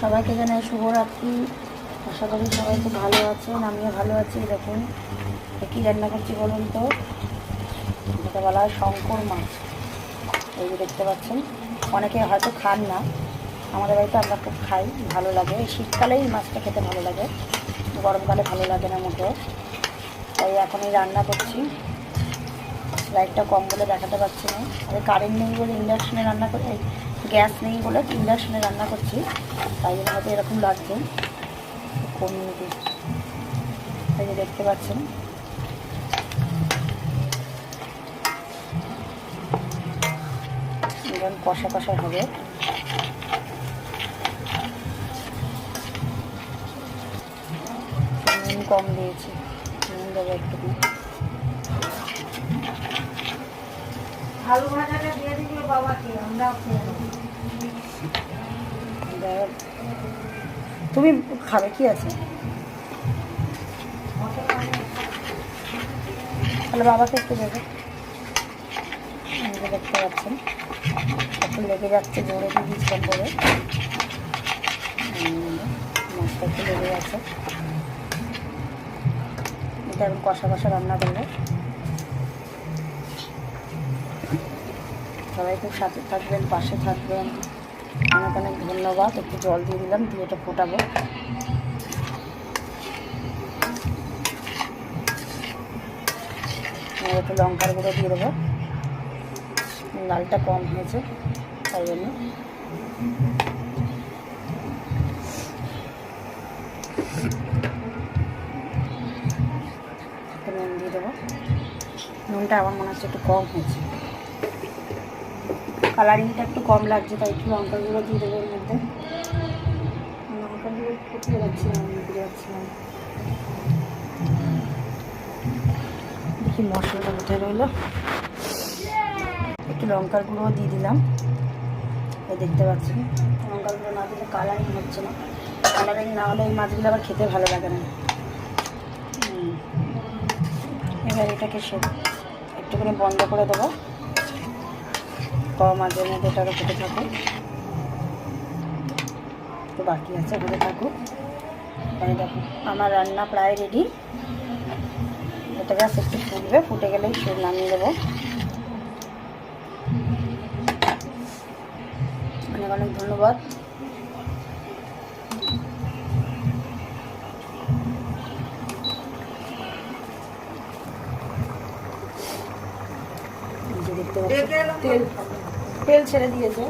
সবাইকে জানাই শুভরাত্রি। আশা করি সবাই খুব ভালো আছেন, আমিও ভালো আছি। দেখুন কী রান্না করছি বলুন তো, যেটা বলা হয় শঙ্কর মাছ। এই যে দেখতে পাচ্ছেন, অনেকে হয়তো খান না, আমাদের বাড়িতে আমরা খুব খাই, ভালো লাগে। এই শীতকালেই মাছটা খেতে ভালো লাগে, গরমকালে ভালো লাগে না মোটেও। তাই এখন এই রান্না করছি। লাইটটা কম বলে দেখাতে পারছি না, আর কারেন্ট নেই বলে ইন্ডাকশনে রান্না করে, গ্যাস নেই বলে ইন্ডাকশনে রান্না করছি, তাই জন্য হয়তো এরকম লাগছে। কমিয়ে দিই। এই যে দেখতে পাচ্ছেন, এখন কষা কষা হবে। নুন কম দিয়েছি, নুন দেবো একটু। আলু ভাজাটা দিয়ে দিবি বাবাকে, আমরাও খেয়ে নেবো। তুমি খাবে, কি আছে তাহলে বাবাকে একটু দেবে। দেখতে পাচ্ছেন একটু লেগে যাচ্ছে, জোরে দিয়ে দিচ্ছিলাম করে মাছটা একটু লেগে যাচ্ছে। এটা এখন কষা কষা রান্না করবো। সবাই খুব সাথে থাকবেন, পাশে থাকবেন, অনেক অনেক ধন্যবাদ। একটু জল দিয়ে দিলাম, দিয়ে এটা ফোটাবো। একটু লঙ্কার গুঁড়ো দিয়ে দেবো, লালটা কম হয়েছে তাই জন্য। নুন দিয়ে দেবো, নুনটা আমার মনে হচ্ছে একটু কম হয়েছে, কালারিংটা একটু কম লাগছে, তাই একটু লঙ্কার গুঁড়ো দিয়ে দেবো এর মধ্যে। লঙ্কার গুঁড়ো ফুটিয়ে যাচ্ছিলাম, দিয়ে যাচ্ছিলাম। দেখি মশলাটা উঠে রইলো, একটু লঙ্কার গুঁড়ো দিয়ে দিলাম। এই দেখতে পাচ্ছেন, লঙ্কার গুঁড়ো না দিলে কালারিং হচ্ছে না, কালারিং না হলে এই মাছগুলো আবার খেতে ভালো লাগে না। এবার এটাকে একটু করে বন্ধ করে দেবো, কম মাঝের মধ্যে এটারও ফুটে থাকে, তো বাকি আছে হতে থাকুক। মানে দেখো আমার রান্না প্রায় রেডি। এটা গাছ একটু ফুটবে, ফুটে গেলেই নামিয়ে দেবো। অনেক অনেক ধন্যবাদ। দেখতে পাচ্ছি তেল ছেড়ে দিয়েছে।